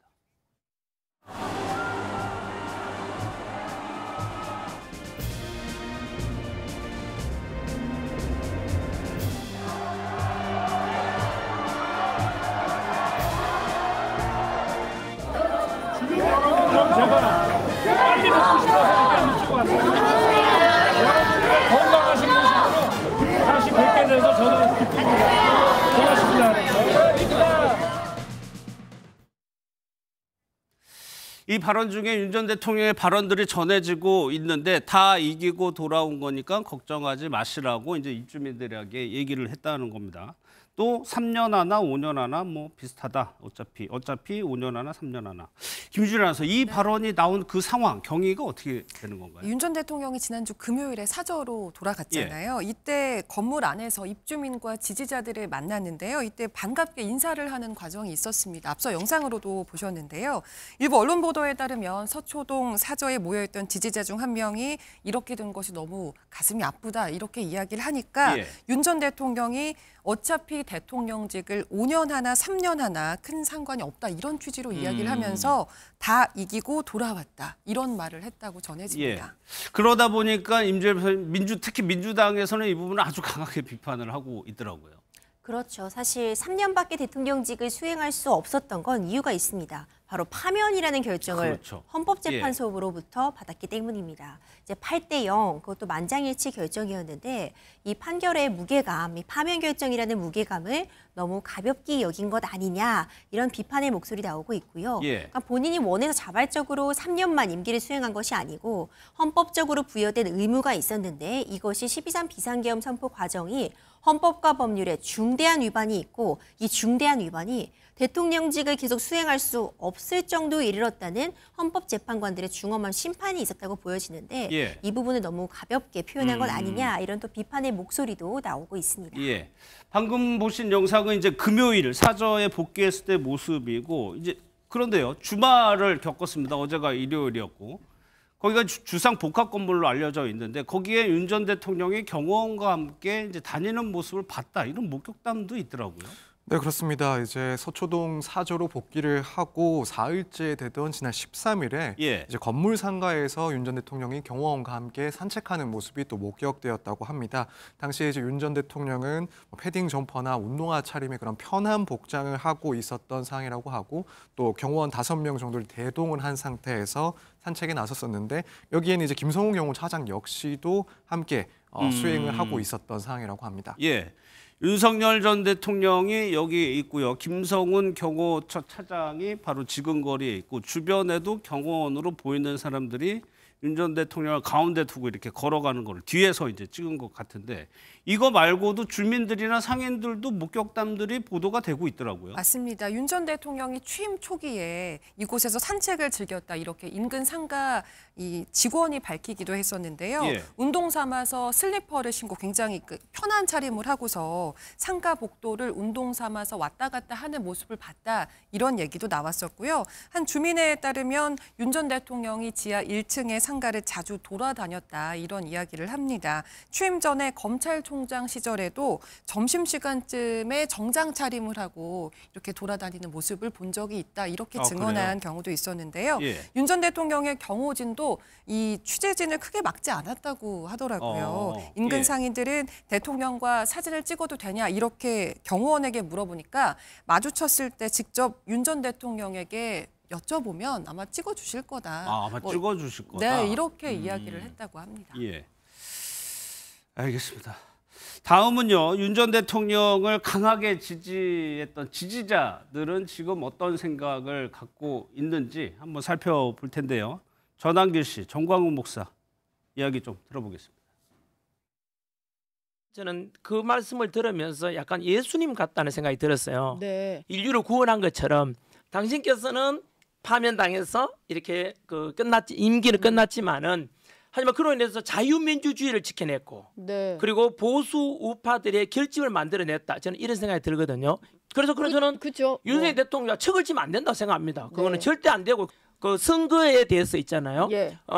S1: 이 발언 중에 윤 전 대통령의 발언들이 전해지고 있는데 다 이기고 돌아온 거니까 걱정하지 마시라고 이제 입주민들에게 얘기를 했다는 겁니다. 또 3년 하나 5년 하나 뭐 비슷하다. 어차피 5년 하나 3년 하나. 김준일 아나운서 이 발언이 나온 그 상황 경위가 어떻게 되는 건가요?
S3: 윤 전 대통령이 지난주 금요일에 사저로 돌아갔잖아요. 이때 건물 안에서 입주민과 지지자들을 만났는데요. 이때 반갑게 인사를 하는 과정이 있었습니다. 앞서 영상으로도 보셨는데요. 일부 언론 보도에 따르면 서초동 사저에 모여있던 지지자 중 한 명이 이렇게 된 것이 너무 가슴이 아프다 이렇게 이야기를 하니까 윤 전 대통령이 어차피 대통령직을 5년 하나 3년 하나 큰 상관이 없다 이런 취지로 이야기를 하면서 다 이기고 돌아왔다 이런 말을 했다고 전해집니다.
S1: 그러다 보니까 특히 민주당에서는 이 부분을 아주 강하게 비판을 하고 있더라고요.
S4: 그렇죠. 사실 3년밖에 대통령직을 수행할 수 없었던 건 이유가 있습니다. 바로 파면이라는 결정을
S1: 그렇죠.
S4: 헌법재판소로부터 받았기 때문입니다. 이제 8대0 그것도 만장일치 결정이었는데 이 판결의 무게감, 이 파면 결정이라는 무게감을 너무 가볍게 여긴 것 아니냐 이런 비판의 목소리 나오고 있고요. 그러니까 본인이 원해서 자발적으로 3년만 임기를 수행한 것이 아니고 헌법적으로 부여된 의무가 있었는데 이것이 12.3 비상계엄 선포 과정이 헌법과 법률에 중대한 위반이 있고 이 중대한 위반이 대통령직을 계속 수행할 수 없을 정도에 이르렀다는 헌법재판관들의 중엄한 심판이 있었다고 보여지는데 이 부분을 너무 가볍게 표현한 것 아니냐 이런 또 비판의 목소리도 나오고 있습니다.
S1: 방금 보신 영상은 이제 금요일 사저에 복귀했을 때 모습이고 이제 그런데요 주말을 겪었습니다. 어제가 일요일이었고 거기가 주상 복합 건물로 알려져 있는데 거기에 윤 전 대통령이 경호원과 함께 이제 다니는 모습을 봤다 이런 목격담도 있더라고요.
S5: 네, 그렇습니다. 이제 서초동 사저로 복귀를 하고 사흘째 되던 지난 13일에 이제 건물 상가에서 윤 전 대통령이 경호원과 함께 산책하는 모습이 또 목격되었다고 합니다. 당시에 이제 윤 전 대통령은 패딩 점퍼나 운동화 차림의 그런 편한 복장을 하고 있었던 상황이라고 하고 또 경호원 5명 정도를 대동을 한 상태에서 산책에 나섰었는데 여기에는 이제 김성훈 경호차장 역시도 함께 수행을 하고 있었던 상황이라고 합니다.
S1: 윤석열 전 대통령이 여기 있고요. 김성훈 경호처차장이 바로 지근거리에 있고 주변에도 경호원으로 보이는 사람들이 윤 전 대통령을 가운데 두고 이렇게 걸어가는 걸 뒤에서 이제 찍은 것 같은데 이거 말고도 주민들이나 상인들도 목격담들이 보도가 되고 있더라고요.
S3: 맞습니다. 윤 전 대통령이 취임 초기에 이곳에서 산책을 즐겼다 이렇게 인근 상가 이 직원이 밝히기도 했었는데요. 운동 삼아서 슬리퍼를 신고 굉장히 편한 차림을 하고서 상가 복도를 운동 삼아서 왔다 갔다 하는 모습을 봤다 이런 얘기도 나왔었고요. 한 주민에 따르면 윤 전 대통령이 지하 1층의 상가를 자주 돌아다녔다 이런 이야기를 합니다. 취임 전에 검찰총장 시절에도 점심시간쯤에 정장 차림을 하고 이렇게 돌아다니는 모습을 본 적이 있다 이렇게 증언한 경우도 있었는데요. 윤 전 대통령의 경호진도 이 취재진을 크게 막지 않았다고 하더라고요. 인근 상인들은 대통령과 사진을 찍어도 되냐 이렇게 경호원에게 물어보니까 마주쳤을 때 직접 윤 전 대통령에게 여쭤보면 아마 찍어주실 거다.
S1: 아마 찍어주실 거다.
S3: 네, 이렇게 이야기를 했다고 합니다.
S1: 알겠습니다. 다음은요. 윤 전 대통령을 강하게 지지했던 지지자들은 지금 어떤 생각을 갖고 있는지 한번 살펴볼 텐데요. 전한길 씨, 정광훈 목사 이야기 좀 들어보겠습니다.
S7: 저는 그 말씀을 들으면서 약간 예수님 같다는 생각이 들었어요. 인류를 구원한 것처럼 당신께서는 파면당해서 이렇게 임기는 끝났지만은 하지만 그로 인해서 자유민주주의를 지켜냈고 그리고 보수 우파들의 결집을 만들어냈다. 저는 이런 생각이 들거든요. 그래서 저는 윤석열 대통령이 척을 지면 안 된다고 생각합니다. 그거는 절대 안 되고 그 선거에 대해서 있잖아요.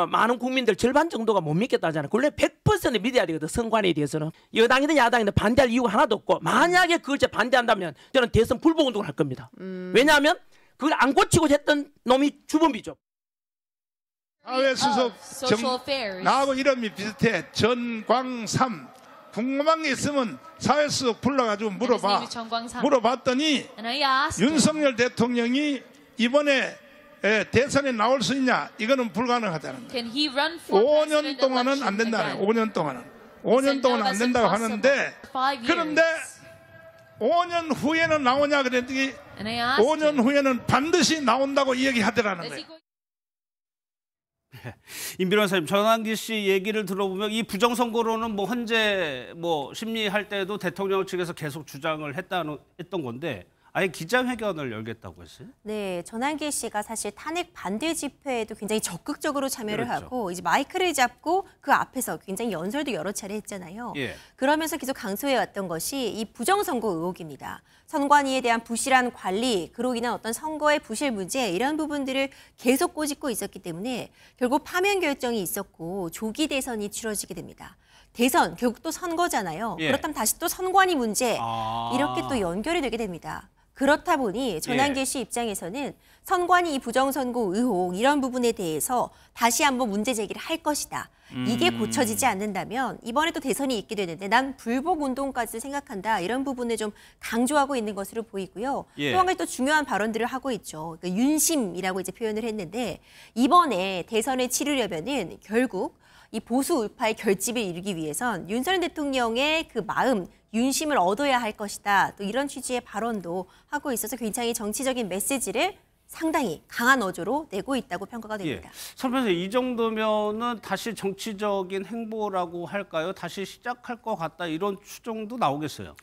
S7: 많은 국민들 절반 정도가 못 믿겠다잖아요. 원래 100% 믿어야 되거든. 선관위에 대해서는. 여당이든 야당이든 반대할 이유가 하나도 없고 만약에 그걸 반대한다면 저는 대선 불복운동을 할 겁니다. 왜냐하면 그걸 안 고치고 했던 놈이 주범이죠.
S8: 사회수석 나하고 이름이 비슷해. 전광삼. 궁금한 게 있으면 사회수석 불러가지고 물어봤더니 윤석열 대통령이 이번에 대선에 나올 수 있냐? 이거는 불가능하다는 거예요. 5년 동안은 안 된다는 거예요. 5년 동안은 안 된다고 하는데 그런데 5년 후에는 나오냐 그랬더니 5년 후에는 반드시 나온다고 이야기하더라는 거예요.
S1: 임 변호사님, 전환기 씨 얘기를 들어보면 이 부정선거로는 뭐 헌재 뭐 심리할 때도 대통령 측에서 계속 주장을 했던 건데 아예 기자회견을 열겠다고 했어요?
S4: 네, 전환기 씨가 사실 탄핵 반대 집회에도 굉장히 적극적으로 참여를
S1: 그렇죠.
S4: 하고 이제 마이크를 잡고 그 앞에서 굉장히 연설도 여러 차례 했잖아요.
S1: 예.
S4: 그러면서 계속 강조해왔던 것이 이 부정선거 의혹입니다. 선관위에 대한 부실한 관리, 그로 인한 어떤 선거의 부실 문제 이런 부분들을 계속 꼬집고 있었기 때문에 결국 파면 결정이 있었고 조기 대선이 치러지게 됩니다. 대선, 결국 또 선거잖아요.
S1: 예.
S4: 그렇다면 다시 또 선관위 문제 이렇게 또 연결이 되게 됩니다. 그렇다 보니 전환기 씨 입장에서는 선관위 이 부정선거 의혹 이런 부분에 대해서 다시 한번 문제 제기를 할 것이다. 이게 고쳐지지 않는다면 이번에 또 대선이 있게 되는데 난 불복 운동까지 생각한다. 이런 부분을 좀 강조하고 있는 것으로 보이고요.
S1: 예.
S4: 또 한 가지 또 중요한 발언들을 하고 있죠. 그러니까 윤심이라고 이제 표현을 했는데 이번에 대선을 치르려면은 결국 이 보수 우파의 결집을 이루기 위해선 윤석열 대통령의 그 마음, 윤심을 얻어야 할 것이다. 또 이런 취지의 발언도 하고 있어서 굉장히 정치적인 메시지를 상당히 강한 어조로 내고 있다고 평가가 됩니다.
S1: 선 변호사님, 이 정도면은 다시 정치적인 행보라고 할까요? 다시 시작할 것 같다 이런 추정도 나오겠어요.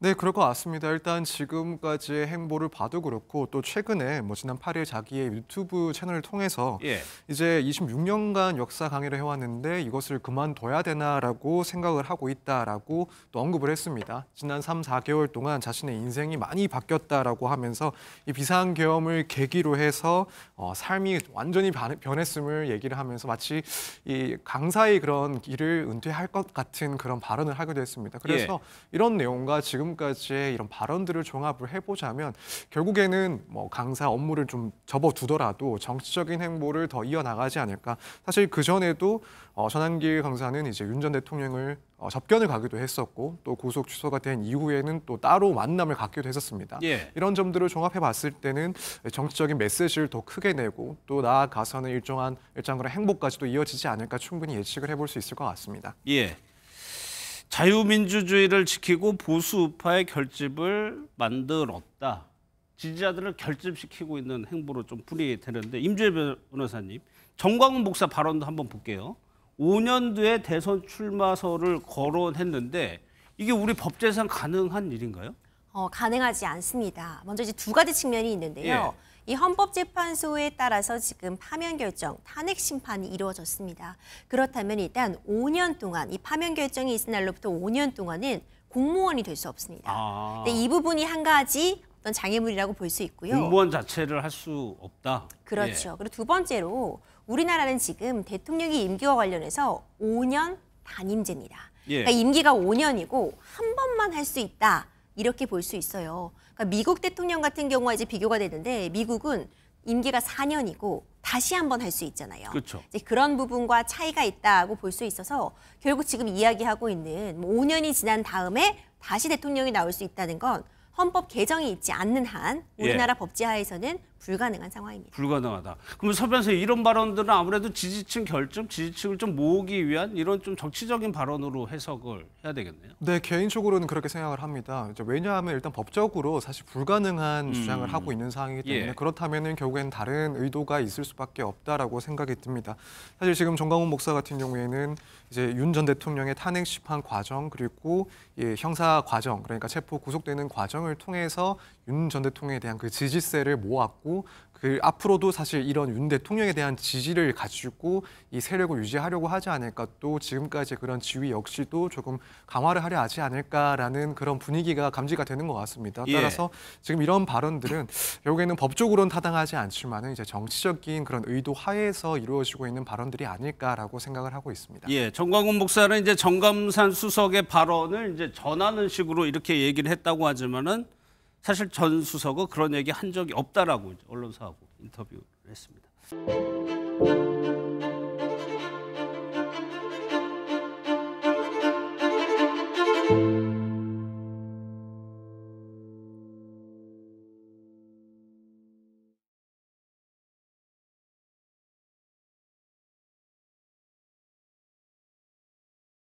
S5: 네, 그럴 것 같습니다. 일단 지금까지의 행보를 봐도 그렇고 또 최근에 뭐 지난 8일 자기의 유튜브 채널을 통해서 이제 26년간 역사 강의를 해왔는데 이것을 그만둬야 되나라고 생각을 하고 있다라고 또 언급을 했습니다. 지난 3, 4개월 동안 자신의 인생이 많이 바뀌었다라고 하면서 이 비상계엄을 계기로 해서 삶이 완전히 변했음을 얘기를 하면서 마치 이 강사의 그런 길을 은퇴할 것 같은 그런 발언을 하기도 했습니다. 그래서 이런 내용과 지금까지의 이런 발언들을 종합을 해보자면 결국에는 뭐 강사 업무를 좀 접어두더라도 정치적인 행보를 더 이어나가지 않을까. 사실 그 전에도 전환기 강사는 이제 윤 전 대통령을 접견을 가기도 했었고 또 구속 취소가 된 이후에는 또 따로 만남을 갖기도 했었습니다. 이런 점들을 종합해 봤을 때는 정치적인 메시지를 더 크게 내고 또 나아가서는 일정한 그런 행보까지도 이어지지 않을까 충분히 예측을 해볼 수 있을 것 같습니다.
S1: 자유민주주의를 지키고 보수 우파의 결집을 만들었다. 지지자들을 결집시키고 있는 행보로 좀 풀이 되는데 임주혜 변호사님, 정광훈 목사 발언도 한번 볼게요. 5년 뒤에 대선 출마설을 거론했는데 이게 우리 법제상 가능한 일인가요?
S4: 가능하지 않습니다. 먼저 이제 두 가지 측면이 있는데요. 이 헌법재판소에 따라서 지금 파면 결정, 탄핵 심판이 이루어졌습니다. 그렇다면 일단 5년 동안 이 파면 결정이 있은 날로부터 5년 동안은 공무원이 될 수 없습니다. 근데 이 부분이 한 가지 어떤 장애물이라고 볼 수 있고요.
S1: 공무원 자체를 할 수 없다.
S4: 그렇죠. 그리고 두 번째로 우리나라는 지금 대통령의 임기와 관련해서 5년 단임제입니다. 그러니까 임기가 5년이고 한 번만 할 수 있다. 이렇게 볼 수 있어요. 그러니까 미국 대통령 같은 경우와 이제 비교가 되는데 미국은 임기가 4년이고 다시 한번 할 수 있잖아요.
S1: 그렇죠.
S4: 이제 그런 부분과 차이가 있다고 볼 수 있어서 결국 지금 이야기하고 있는 5년이 지난 다음에 다시 대통령이 나올 수 있다는 건 헌법 개정이 있지 않는 한 우리나라 법제하에서는 불가능한 상황입니다.
S1: 불가능하다. 그럼 서 변호사님, 이런 발언들은 아무래도 지지층 결집, 지지층을 좀 모으기 위한 이런 좀 정치적인 발언으로 해석을 해야 되겠네요.
S5: 네, 개인적으로는 그렇게 생각을 합니다. 왜냐하면 일단 법적으로 사실 불가능한 주장을 하고 있는 상황이기 때문에 그렇다면은 결국엔 다른 의도가 있을 수밖에 없다라고 생각이 듭니다. 사실 지금 정광훈 목사 같은 경우에는 이제 윤 전 대통령의 탄핵 심판 과정 그리고 형사 과정, 그러니까 체포 구속되는 과정을 통해서 윤 전 대통령에 대한 그 지지세를 모았고 그 앞으로도 사실 이런 윤 대통령에 대한 지지를 가지고 이 세력을 유지하려고 하지 않을까, 또 지금까지 그런 지위 역시도 조금 강화를 하려 하지 않을까라는 그런 분위기가 감지가 되는 것 같습니다. 따라서 지금 이런 발언들은 결국에는 법적으로는 타당하지 않지만 이제 정치적인 그런 의도 하에서 이루어지고 있는 발언들이 아닐까라고 생각을 하고 있습니다.
S1: 정광훈 목사는 이제 정감산 수석의 발언을 이제 전하는 식으로 이렇게 얘기를 했다고 하지만은 사실 전 수석은 그런 얘기 한 적이 없다라고 언론사하고 인터뷰를 했습니다.